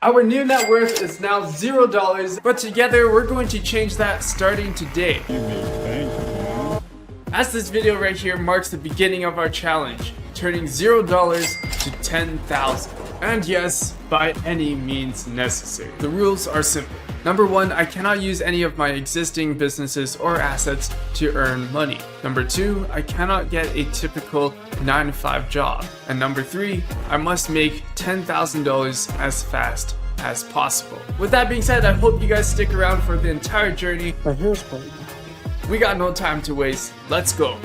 Our new net worth is now $0, but together we're going to change that starting today. As this video right here marks the beginning of our challenge, turning $0 to $10,000. And yes, by any means necessary. The rules are simple. Number 1, I cannot use any of my existing businesses or assets to earn money. Number 2, I cannot get a typical 9-to-5 job. And number 3, I must make $10,000 as fast as possible. With that being said, I hope you guys stick around for the entire journey. But here's what. We got no time to waste. Let's go.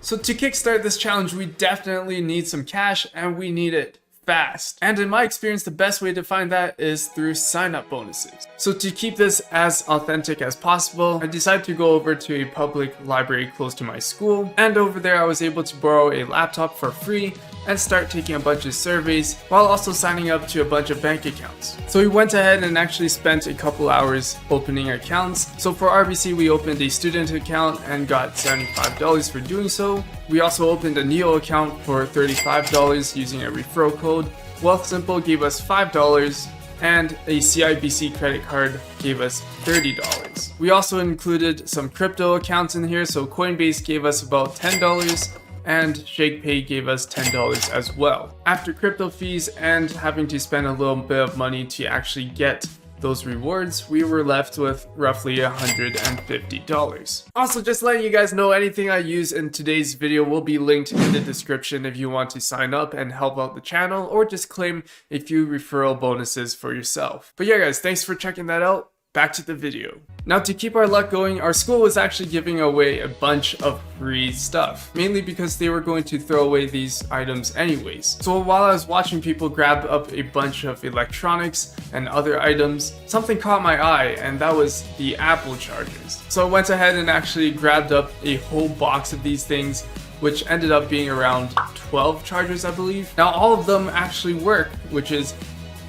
So to kickstart this challenge, we definitely need some cash, and we need it fast. And in my experience, the best way to find that is through sign-up bonuses. So to keep this as authentic as possible, I decided to go over to a public library close to my school, and over there I was able to borrow a laptop for free and start taking a bunch of surveys while also signing up to a bunch of bank accounts. So we went ahead and actually spent a couple hours opening accounts. So for RBC, we opened a student account and got $75 for doing so. We also opened a Neo account for $35 using a referral code. Wealthsimple gave us $5, and a CIBC credit card gave us $30. We also included some crypto accounts in here, so Coinbase gave us about $10, and ShakePay gave us $10 as well. After crypto fees and having to spend a little bit of money to actually get those rewards, we were left with roughly $150. Also, just letting you guys know, anything I use in today's video will be linked in the description if you want to sign up and help out the channel, or just claim a few referral bonuses for yourself. But yeah guys, thanks for checking that out. Back to the video. Now, to keep our luck going, our school was actually giving away a bunch of free stuff, mainly because they were going to throw away these items anyways. So while I was watching people grab up a bunch of electronics and other items, something caught my eye, and that was the Apple chargers. So I went ahead and actually grabbed up a whole box of these things, which ended up being around 12 chargers, I believe. Now all of them actually work, which is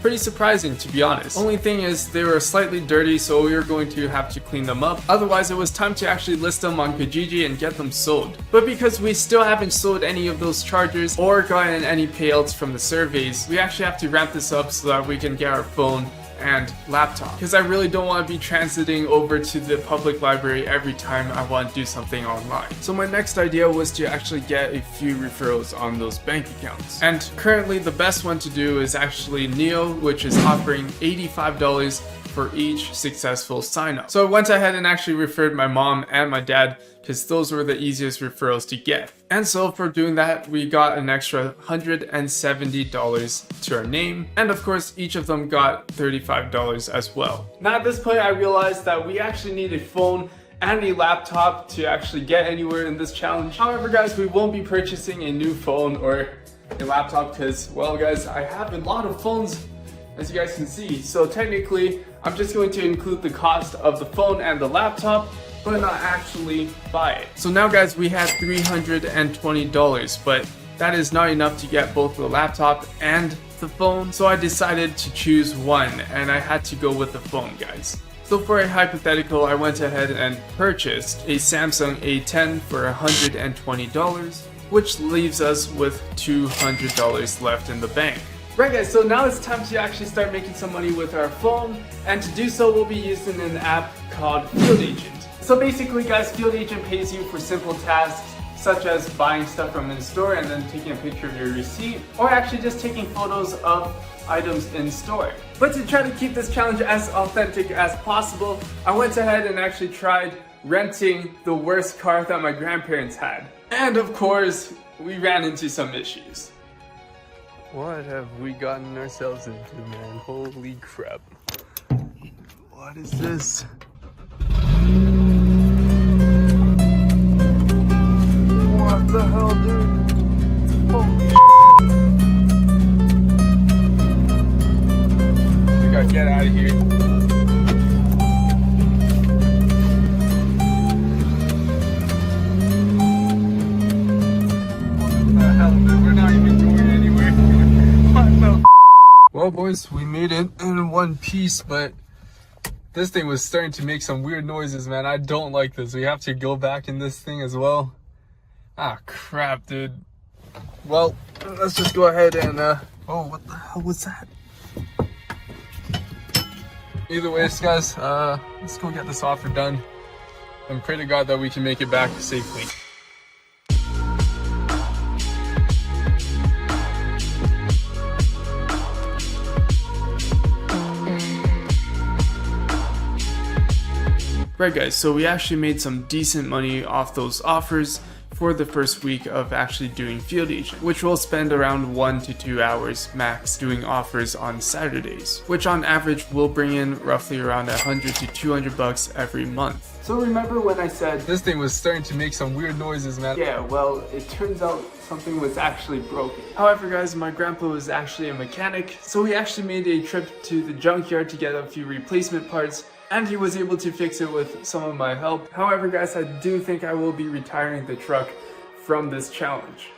pretty surprising, to be honest. Only thing is they were slightly dirty, so we were going to have to clean them up. Otherwise, it was time to actually list them on Kijiji and get them sold. But because we still haven't sold any of those chargers or gotten any payouts from the surveys, we actually have to ramp this up so that we can get our phone and laptop, because I really don't want to be transiting over to the public library every time I want to do something online. So my next idea was to actually get a few referrals on those bank accounts, and currently the best one to do is actually Neo, which is offering $85 for each successful sign up. So I went ahead and actually referred my mom and my dad, because those were the easiest referrals to get. And so for doing that, we got an extra $170 to our name, and of course each of them got $35 as well. Now at this point I realized that we actually need a phone and a laptop to actually get anywhere in this challenge. However guys, we won't be purchasing a new phone or a laptop because, well guys, I have a lot of phones, as you guys can see. So technically I'm just going to include the cost of the phone and the laptop, but not actually buy it. So now guys, we have $320, but that is not enough to get both the laptop and the phone. So I decided to choose one, and I had to go with the phone, guys. So for a hypothetical, I went ahead and purchased a Samsung A10 for $120, which leaves us with $200 left in the bank. Right guys, so now it's time to actually start making some money with our phone, and to do so we'll be using an app called Field Agent. So basically guys, Field Agent pays you for simple tasks such as buying stuff from in store and then taking a picture of your receipt, or actually just taking photos of items in store. But to try to keep this challenge as authentic as possible, I went ahead and actually tried renting the worst car that my grandparents had. And of course, we ran into some issues. What have we gotten ourselves into, man? Holy crap. What is this? What the hell, dude? Holy we gotta get out of here. What the hell, dude? We're not even going anywhere. What the? Well, boys, we made it in one piece, but this thing was starting to make some weird noises, man. I don't like this. We have to go back in this thing as well. Ah, crap, dude. Well, let's just go ahead and oh, what the hell was that? Either ways, guys, let's go get this offer done and pray to God that we can make it back safely. Right guys, so we actually made some decent money off those offers for the first week of actually doing field agent, which will spend around 1 to 2 hours max doing offers on Saturdays, which on average will bring in roughly around 100 to 200 bucks every month. So remember when I said this thing was starting to make some weird noises, man? Yeah, well, it turns out something was actually broken. However guys, my grandpa was actually a mechanic, so we actually made a trip to the junkyard to get a few replacement parts, and he was able to fix it with some of my help. However guys, I do think I will be retiring the truck from this challenge.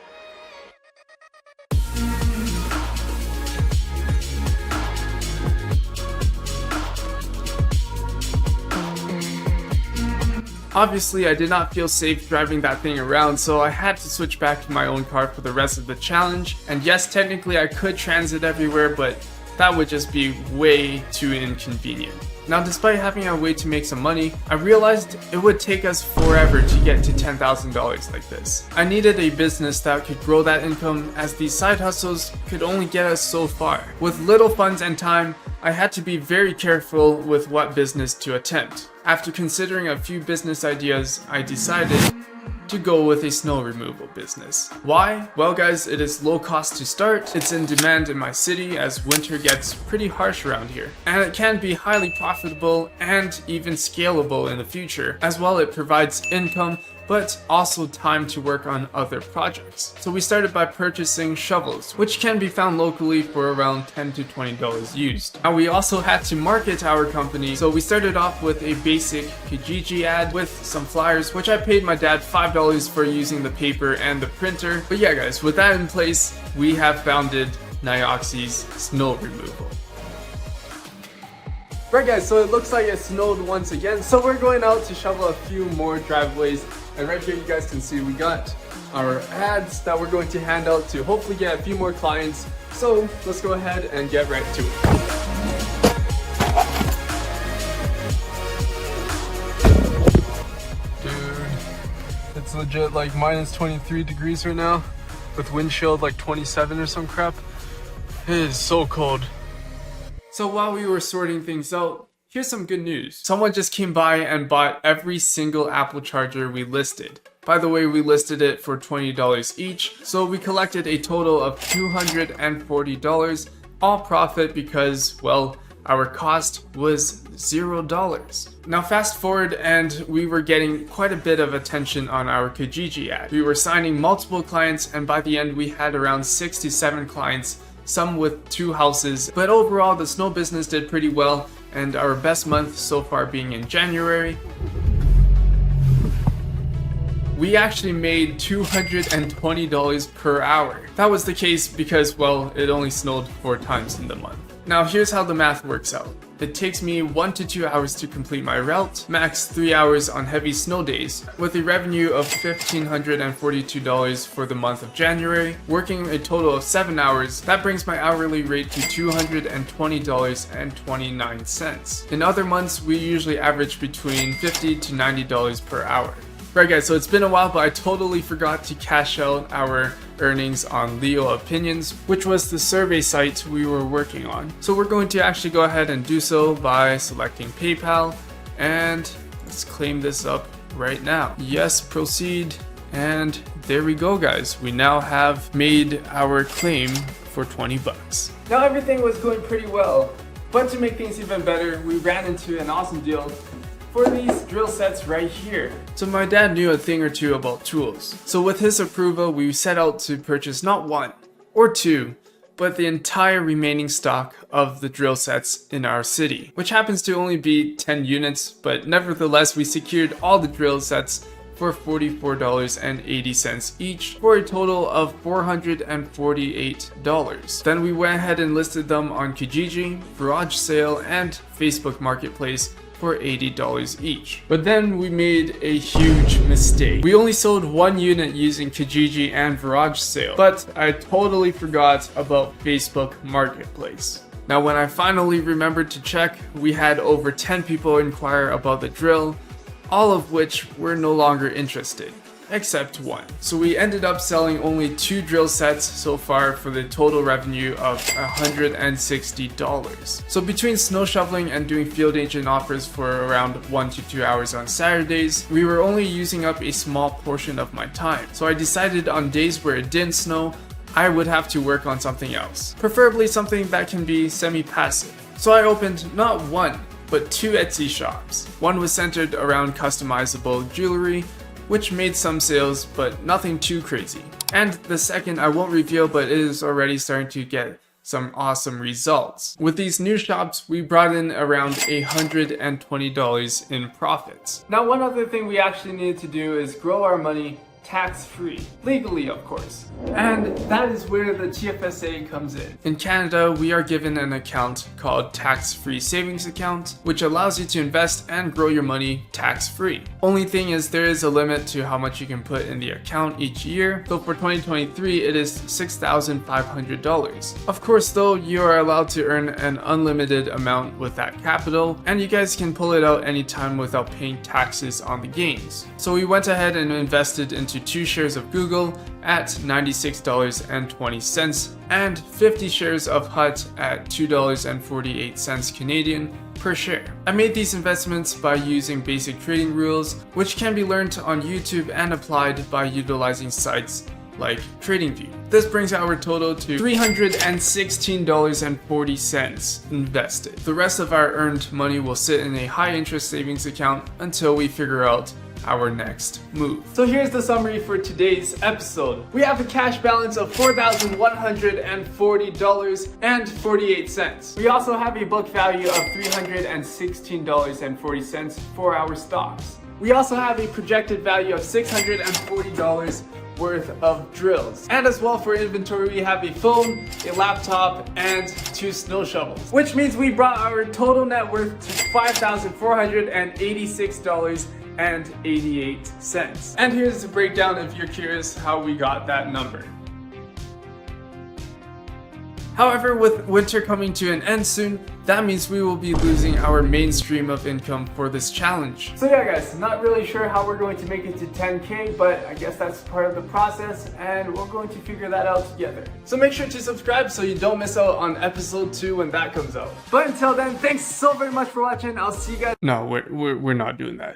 Obviously, I did not feel safe driving that thing around, so I had to switch back to my own car for the rest of the challenge. And yes, technically I could transit everywhere, but that would just be way too inconvenient. Now, despite having a way to make some money, I realized it would take us forever to get to $10,000 like this. I needed a business that could grow that income, as these side hustles could only get us so far. With little funds and time, I had to be very careful with what business to attempt. After considering a few business ideas, I decided to go with a snow removal business. Why? Well guys, it is low cost to start, it's in demand in my city as winter gets pretty harsh around here, and it can be highly profitable and even scalable in the future. As well, it provides income, but also time to work on other projects. So we started by purchasing shovels, which can be found locally for around $10 to $20 used. Now we also had to market our company, so we started off with a basic Kijiji ad with some flyers, which I paid my dad $5 for using the paper and the printer. But yeah guys, with that in place, we have founded Nioxy's Snow Removal. Right guys, so it looks like it snowed once again, so we're going out to shovel a few more driveways. And right here you guys can see we got our ads that we're going to hand out to hopefully get a few more clients. So let's go ahead and get right to it. Dude, it's legit like minus 23 degrees right now with wind chill like 27 or some crap. It is so cold. So while we were sorting things out, here's some good news. Someone just came by and bought every single Apple charger we listed. By the way, we listed it for $20 each, so we collected a total of $240, all profit because, well, our cost was $0. Now fast forward and we were getting quite a bit of attention on our Kijiji ad. We were signing multiple clients, and by the end we had around 6 to 7 clients, some with 2 houses, but overall the snow business did pretty well, and our best month so far being in January. We actually made $220 per hour. That was the case because, well, it only snowed 4 times in the month. Now here's how the math works out. It takes me 1 to 2 hours to complete my route, max 3 hours on heavy snow days, with a revenue of $1,542 for the month of January. Working a total of 7 hours, that brings my hourly rate to $220.29. In other months, we usually average between $50 to $90 per hour. Right guys, so it's been a while, but I totally forgot to cash out our earnings on Leo Opinions, which was the survey site we were working on. So we're going to actually go ahead and do so by selecting PayPal, and let's claim this up right now. Yes, proceed, and there we go guys. We now have made our claim for 20 bucks. Now everything was going pretty well, but to make things even better, we ran into an awesome deal for these drill sets right here. So my dad knew a thing or two about tools. So with his approval, we set out to purchase not 1 or 2, but the entire remaining stock of the drill sets in our city, which happens to only be 10 units, but nevertheless we secured all the drill sets for $44.80 each, for a total of $448. Then we went ahead and listed them on Kijiji, Garage Sale, and Facebook Marketplace for $80 each. But then we made a huge mistake. We only sold one unit using Kijiji and Garage Sale, but I totally forgot about Facebook Marketplace. Now when I finally remembered to check, we had over 10 people inquire about the drill, all of which were no longer interested, except one. So we ended up selling only 2 drill sets so far for the total revenue of $160. So between snow shoveling and doing field agent offers for around 1 to 2 hours on Saturdays, we were only using up a small portion of my time. So I decided on days where it didn't snow, I would have to work on something else, preferably something that can be semi-passive. So I opened not one, but 2 Etsy shops. One was centered around customizable jewelry, which made some sales, but nothing too crazy. And the second I won't reveal, but it is already starting to get some awesome results. With these new shops, we brought in around $120 in profits. Now, one other thing we actually needed to do is grow our money tax-free, legally of course. And that is where the TFSA comes in. In Canada, we are given an account called tax-free savings account, which allows you to invest and grow your money tax-free. Only thing is there is a limit to how much you can put in the account each year. So for 2023, it is $6,500. Of course though, you are allowed to earn an unlimited amount with that capital, and you guys can pull it out anytime without paying taxes on the gains. So we went ahead and invested into 2 shares of Google at $96.20 and 50 shares of Hut at $2.48 Canadian per share. I made these investments by using basic trading rules, which can be learned on YouTube and applied by utilizing sites like TradingView. This brings our total to $316.40 invested. The rest of our earned money will sit in a high interest savings account until we figure out our next move. So here's the summary for today's episode. We have a cash balance of $4,140.48. We also have a book value of $316.40 for our stocks. We also have a projected value of $640 worth of drills. And as well for inventory, we have a phone, a laptop, and 2 snow shovels. Which means we brought our total net worth to $5,486.88. And here's the breakdown if you're curious how we got that number. However, with winter coming to an end soon, that means we will be losing our main stream of income for this challenge. So yeah guys, not really sure how we're going to make it to 10K, but I guess that's part of the process and we're going to figure that out together. So make sure to subscribe so you don't miss out on episode 2 when that comes out. But until then, thanks so very much for watching. I'll see you guys. No, we're not doing that.